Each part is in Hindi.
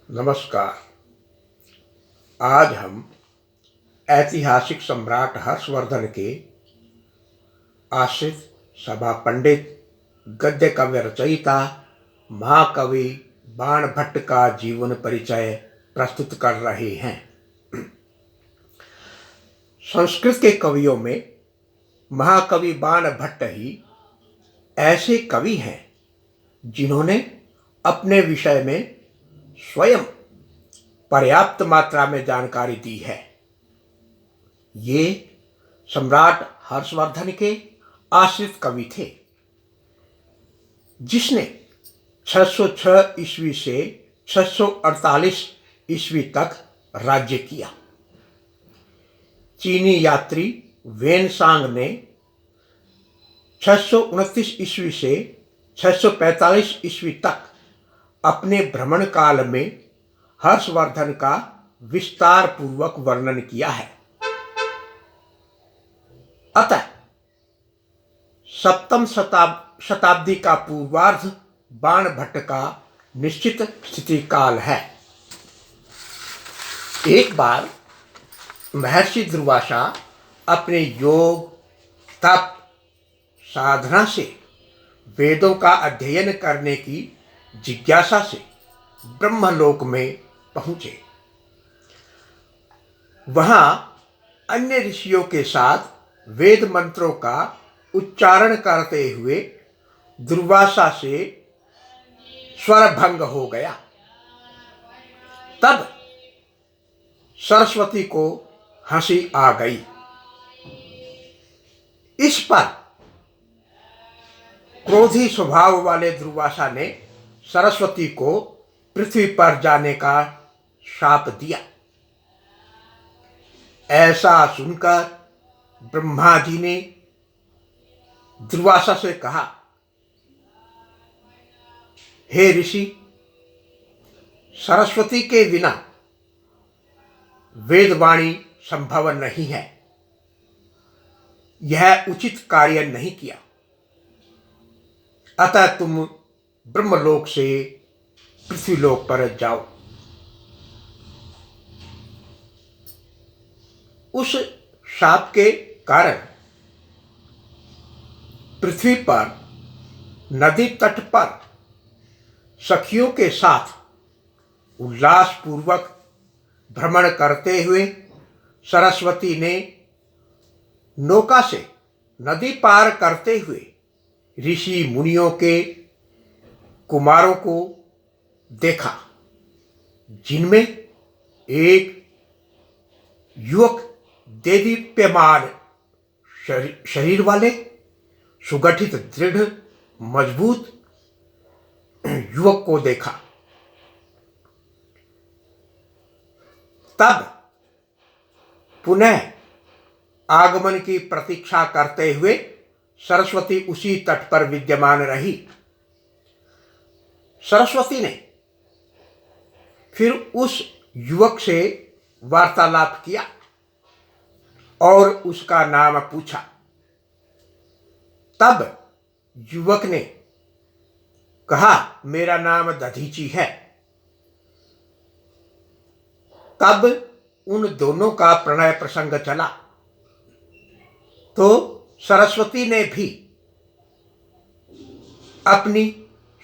नमस्कार। आज हम ऐतिहासिक सम्राट हर्षवर्धन के आश्रित सभा पंडित गद्य काव्य रचयिता महाकवि बाण भट्ट का जीवन परिचय प्रस्तुत कर रहे हैं। संस्कृत के कवियों में महाकवि बाण भट्ट ही ऐसे कवि हैं जिन्होंने अपने विषय में स्वयं पर्याप्त मात्रा में जानकारी दी है। ये सम्राट हर्षवर्धन के आश्रित कवि थे, जिसने 606 ईस्वी से 648 ईस्वी तक राज्य किया। चीनी यात्री वेनसांग ने 629 ईस्वी से 645 ईस्वी तक अपने भ्रमण काल में हर्षवर्धन का विस्तार पूर्वक वर्णन किया है। अतः सप्तम शताब्दी का पूर्वार्ध बाण भट्ट का निश्चित स्थिति काल है। एक बार महर्षि दुर्वासा अपने योग, तप, साधना से वेदों का अध्ययन करने की जिज्ञासा से ब्रह्मलोक में पहुंचे। वहां अन्य ऋषियों के साथ वेद मंत्रों का उच्चारण करते हुए दुर्वासा से स्वर भंग हो गया। तब सरस्वती को हंसी आ गई। इस पर क्रोधी स्वभाव वाले दुर्वासा ने सरस्वती को पृथ्वी पर जाने का शाप दिया। ऐसा सुनकर ब्रह्मा जी ने दुर्वासा से कहा, हे ऋषि, सरस्वती के बिना वेदवाणी संभव नहीं है। यह उचित कार्य नहीं किया। अतः तुम ब्रह्मलोक से पृथ्वीलोक पर जाओ। उस शाप के कारण पृथ्वी पर नदी तट पर सखियों के साथ उल्लासपूर्वक भ्रमण करते हुए सरस्वती ने नौका से नदी पार करते हुए ऋषि मुनियों के कुमारों को देखा, जिनमें एक युवक देदीप्यमान शरीर वाले, सुगठित, दृढ़, मजबूत युवक को देखा। तब पुनः आगमन की प्रतीक्षा करते हुए सरस्वती उसी तट पर विद्यमान रही। सरस्वती ने फिर उस युवक से वार्तालाप किया और उसका नाम पूछा। तब युवक ने कहा, मेरा नाम दधीची है। तब उन दोनों का प्रणय प्रसंग चला तो सरस्वती ने भी अपनी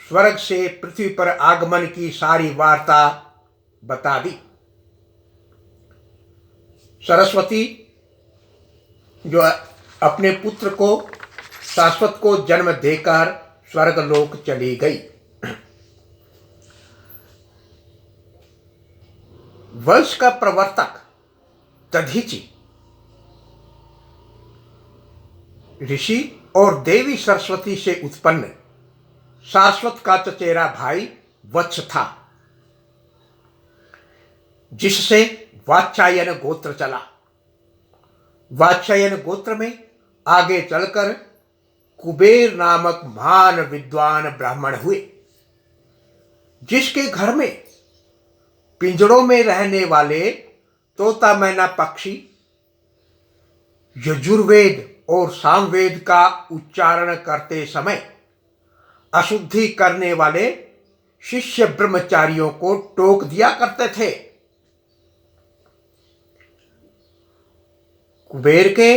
स्वर्ग से पृथ्वी पर आगमन की सारी वार्ता बता दी। सरस्वती जो अपने पुत्र को, शाश्वत को जन्म देकर स्वर्गलोक चली गई। वंश का प्रवर्तक दधीची ऋषि और देवी सरस्वती से उत्पन्न शाश्वत का चचेरा भाई वत्स था, जिससे वात्स्यायन गोत्र चला। वात्स्यायन गोत्र में आगे चलकर कुबेर नामक महान विद्वान ब्राह्मण हुए, जिसके घर में पिंजड़ों में रहने वाले तोता मैना पक्षी यजुर्वेद और सामवेद का उच्चारण करते समय अशुद्धि करने वाले शिष्य ब्रह्मचारियों को टोक दिया करते थे। कुबेर के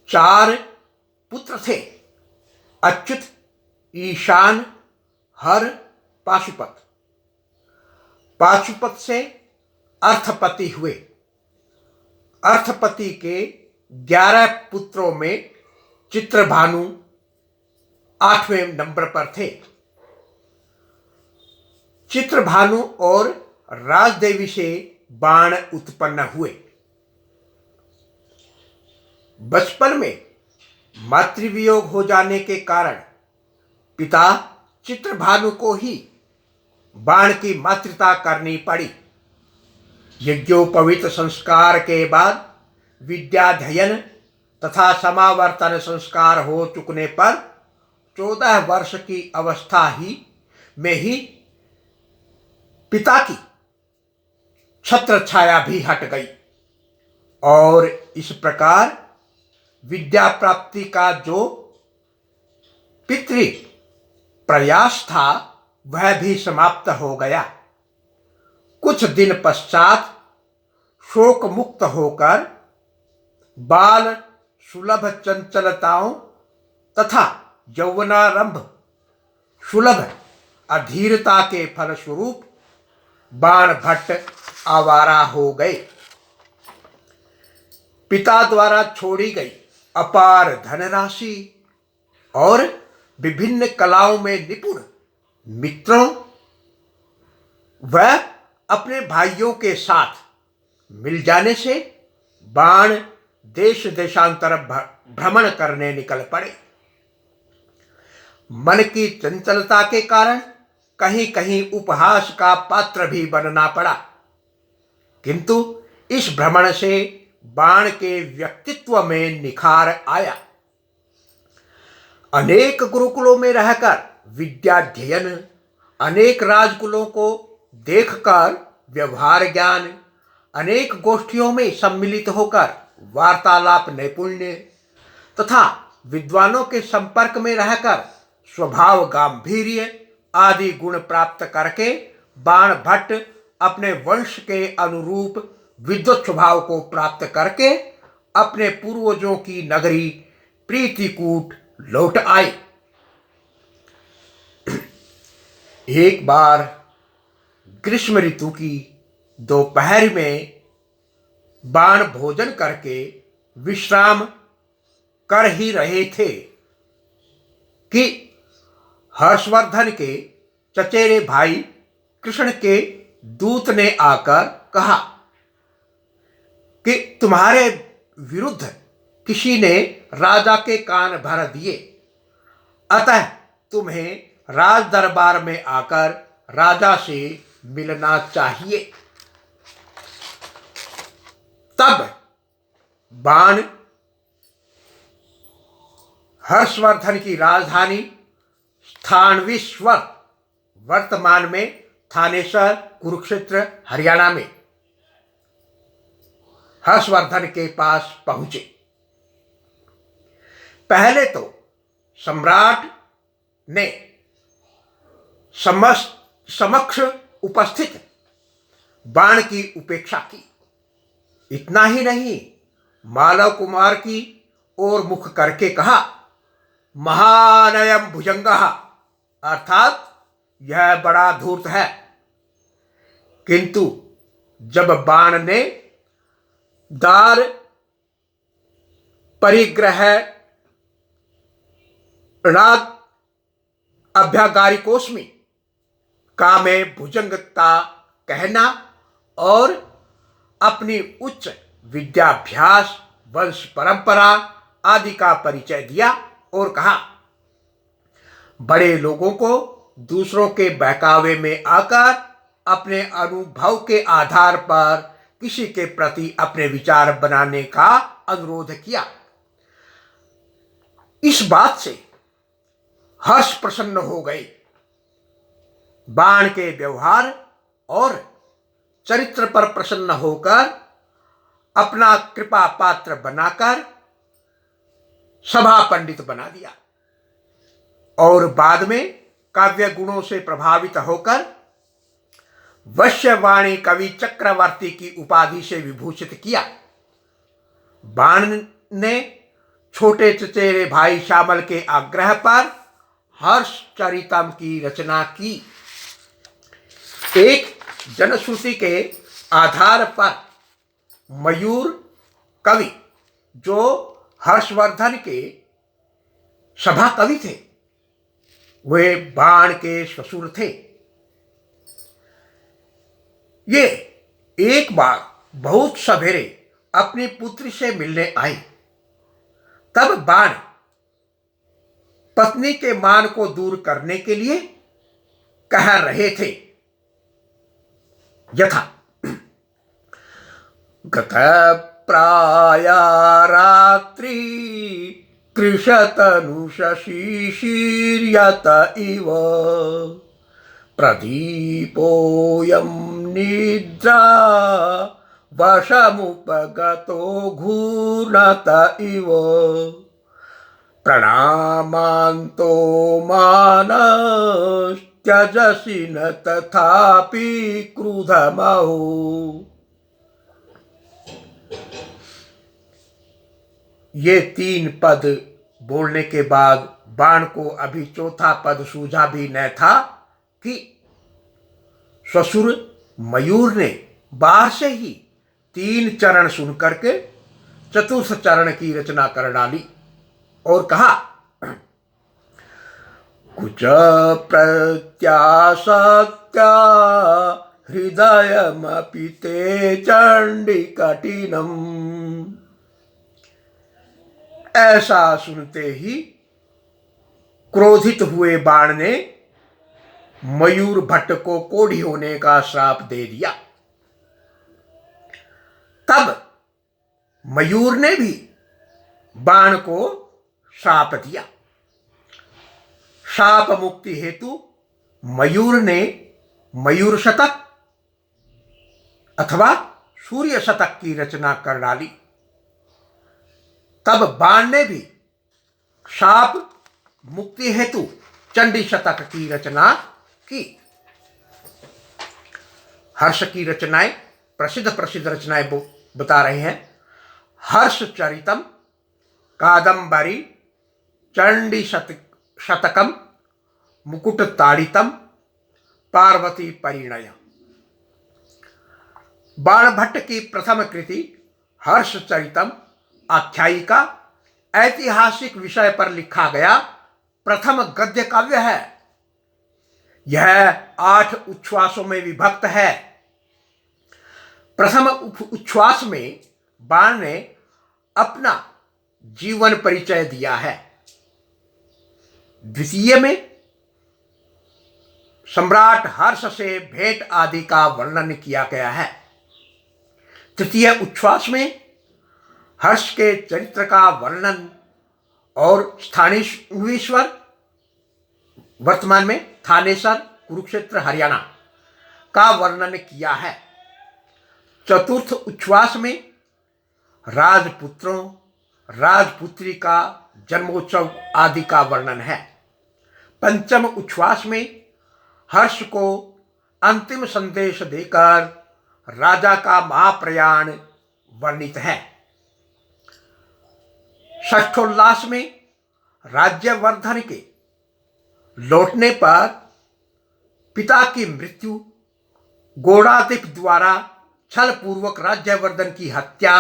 4 पुत्र थे, अच्युत, ईशान, हर, पाशुपत। पाशुपत से अर्थपति हुए। अर्थपति के 11 पुत्रों में चित्रभानु 8वें नंबर पर थे। चित्रभानु और राजदेवी से बाण उत्पन्न हुए। बचपन में मातृवियोग हो जाने के कारण पिता चित्रभानु को ही बाण की मातृता करनी पड़ी। यज्ञोपवीत संस्कार के बाद विद्याध्ययन तथा समावर्तन संस्कार हो चुकने पर 14 वर्ष की अवस्था में ही पिता की छत्र छाया भी हट गई और इस प्रकार विद्या प्राप्ति का जो पितृ प्रयास था वह भी समाप्त हो गया। कुछ दिन पश्चात शोक मुक्त होकर बाल सुलभ चंचलताओं तथा यौवनारंभ सुलभ अधीरता के फलस्वरूप बाण भट्ट आवारा हो गए। पिता द्वारा छोड़ी गई अपार धनराशि और विभिन्न कलाओं में निपुण मित्रों व अपने भाइयों के साथ मिल जाने से बाण देश देशांतर भ्रमण करने निकल पड़े। मन की चंचलता के कारण कहीं कहीं उपहास का पात्र भी बनना पड़ा, किंतु इस भ्रमण से बाण के व्यक्तित्व में निखार आया। अनेक गुरुकुलों में रहकर विद्याध्ययन, अनेक राजकुलों को देखकर व्यवहार ज्ञान, अनेक गोष्ठियों में सम्मिलित होकर वार्तालाप नैपुण्य तथा विद्वानों के संपर्क में रहकर स्वभाव गांभीर्य आदि गुण प्राप्त करके बाण भट्ट अपने वंश के अनुरूप विद्वत स्वभाव को प्राप्त करके अपने पूर्वजों की नगरी प्रीतिकूट लौट आए। एक बार ग्रीष्म ऋतु की दोपहर में बाण भोजन करके विश्राम कर ही रहे थे कि हर्षवर्धन के चचेरे भाई कृष्ण के दूत ने आकर कहा कि तुम्हारे विरुद्ध किसी ने राजा के कान भर दिए, अतः तुम्हें राज दरबार में आकर राजा से मिलना चाहिए। तब बाण हर्षवर्धन की राजधानी स्थानविश्वर, वर्तमान में थानेसर, कुरुक्षेत्र, हरियाणा में, हर्षवर्धन के पास पहुंचे। पहले तो सम्राट ने समक्ष उपस्थित बाण की उपेक्षा की। इतना ही नहीं, मालव कुमार की ओर मुख करके कहा, महानयम भुजंगः, अर्थात यह बड़ा धूर्त है। किंतु जब बाण ने दार परिग्रह राग अभ्यागारिकोस्मि का में भुजंगता कहना और अपनी उच्च विद्याभ्यास, वंश परंपरा आदि का परिचय दिया और कहा, बड़े लोगों को दूसरों के बहकावे में आकर अपने अनुभव के आधार पर किसी के प्रति अपने विचार बनाने का अनुरोध किया। इस बात से हर्ष प्रसन्न हो गए। बाण के व्यवहार और चरित्र पर प्रसन्न होकर अपना कृपा पात्र बनाकर सभा पंडित बना दिया और बाद में काव्य गुणों से प्रभावित होकर वश्यवाणी कवि चक्रवर्ती की उपाधि से विभूषित किया। बाण ने छोटे चचेरे भाई श्यामल के आग्रह पर हर्षचरितम की रचना की। एक जनश्रुति के आधार पर मयूर कवि, जो हर्षवर्धन के सभा कवि थे, वे बाण के ससुर थे। ये एक बार बहुत सवेरे अपनी पुत्री से मिलने आई। तब बाण पत्नी के मान को दूर करने के लिए कह रहे थे यथा गत प्राया रात्रि कृशतनुषशीर्यत इव प्रदीपोऽयं निद्रा वशमुपगतो घूर्णत इव प्रणामान्तो मानस्त्यजसि न तथापि क्रुधमहो। ये 3 पद बोलने के बाद बाण को अभी चौथा पद सूझा भी न था कि ससुर मयूर ने बाहर से ही 3 चरण सुन करके चतुर्थ चरण की रचना कर डाली और कहा कुच प्रत्याशक्त्या हृदयमपि ते चंडी कठिनम। ऐसा सुनते ही क्रोधित हुए बाण ने मयूर भट्ट को कोढ़ी होने का श्राप दे दिया। तब मयूर ने भी बाण को श्राप दिया। शाप मुक्ति हेतु मयूर ने मयूर शतक अथवा सूर्य शतक की रचना कर डाली। तब बाण ने भी शाप मुक्ति हेतु चंडी शतक की रचना की। हर्ष की रचनाएं प्रसिद्ध रचनाएं बता रहे हैं। हर्ष चरितम, कादंबरी, चंडी शतकम, मुकुट ताड़ितम, पार्वती परिणय। बाण भट्ट की प्रथम कृति हर्ष चरितम आख्यायिका ऐतिहासिक विषय पर लिखा गया प्रथम गद्य काव्य है। यह 8 उच्छ्वासों में विभक्त है। प्रथम उच्छ्वास में बाण ने अपना जीवन परिचय दिया है। द्वितीय में सम्राट हर्ष से भेंट आदि का वर्णन किया गया है। तृतीय उच्छ्वास में हर्ष के चरित्र का वर्णन और स्थानेश्वर, वर्तमान में थानेसर, कुरुक्षेत्र, हरियाणा का वर्णन किया है। चतुर्थ उच्छ्वास में राजपुत्रों, राजपुत्री का जन्मोत्सव आदि का वर्णन है। पंचम उच्छ्वास में हर्ष को अंतिम संदेश देकर राजा का महाप्रयाण वर्णित है। षष्ठोल्लास में राज्यवर्धन के लौटने पर पिता की मृत्यु, गोड़ाधिप द्वारा छल पूर्वक राज्यवर्धन की हत्या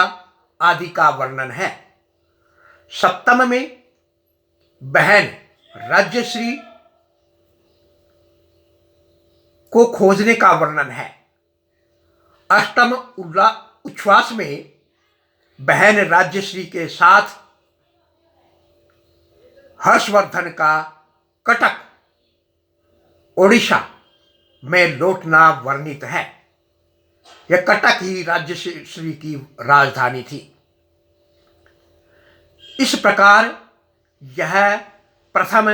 आदि का वर्णन है। सप्तम में बहन राज्यश्री को खोजने का वर्णन है। अष्टम उच्छ्वास में बहन राज्यश्री के साथ हर्षवर्धन का कटक, ओडिशा में लौटना वर्णित है। यह कटक ही राज्यश्री की राजधानी थी। इस प्रकार यह प्रथम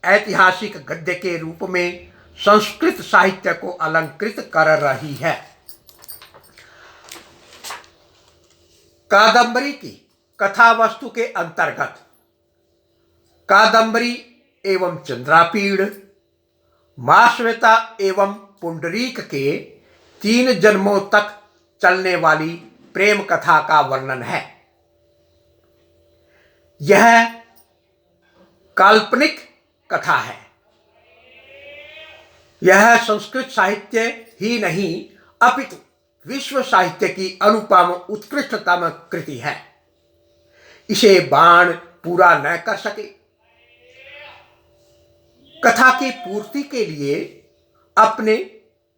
ऐतिहासिक गद्य के रूप में संस्कृत साहित्य को अलंकृत कर रही है। कादंबरी की कथा वस्तु के अंतर्गत कादंबरी एवं चंद्रापीड़, महाश्वेता एवं पुंडरीक के 3 जन्मों तक चलने वाली प्रेम कथा का वर्णन है। यह काल्पनिक कथा है। यह संस्कृत साहित्य ही नहीं अपितु विश्व साहित्य की अनुपम उत्कृष्टतम कृति है। इसे बाण पूरा न कर सके। कथा की पूर्ति के लिए अपने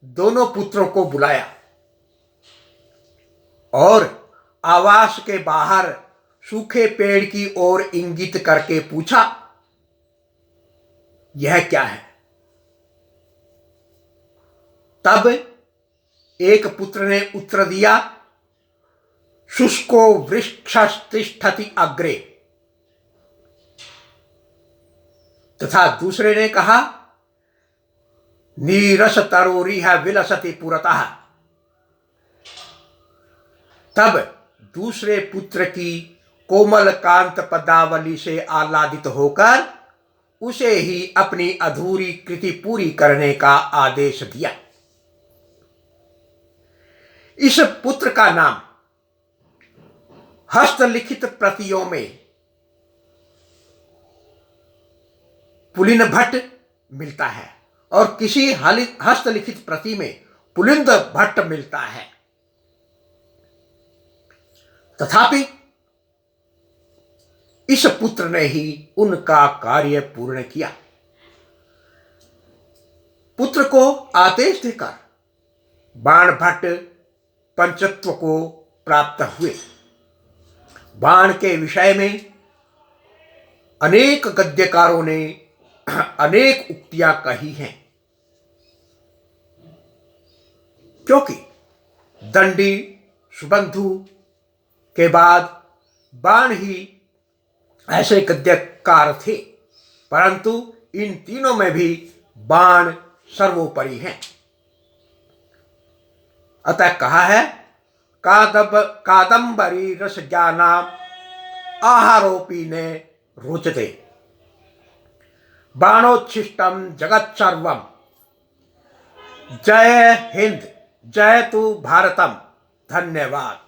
दोनों पुत्रों को बुलाया और आवास के बाहर सूखे पेड़ की ओर इंगित करके पूछा, यह क्या है? तब एक पुत्र ने उत्तर दिया, शुष्को वृक्षस्तिष्ठति अग्रे। तथा दूसरे ने कहा, नीरस तरोरिह विलसति पुरतः। तब दूसरे पुत्र की कोमल कांत पदावली से आह्लादित होकर उसे ही अपनी अधूरी कृति पूरी करने का आदेश दिया। इस पुत्र का नाम हस्तलिखित प्रतियों में पुलिन भट्ट मिलता है और किसी हस्तलिखित प्रति में पुलिंद भट्ट मिलता है। तथापि इस पुत्र ने ही उनका कार्य पूर्ण किया। पुत्र को आदेश देकर बाण भट्ट पंचत्व को प्राप्त हुए। बाण के विषय में अनेक गद्यकारों ने अनेक उक्तियां कही हैं, क्योंकि दंडी सुबंधु के बाद बाण ही ऐसे गद्यकार थे, परंतु इन तीनों में भी बाण सर्वोपरि हैं। अतः कहा है, कादंबरी रस ज्ञानाम आहारोपी ने रोचते, बाणोच्छिष्टम जगत सर्वम। जय हिंद, जय तु भारतम। धन्यवाद।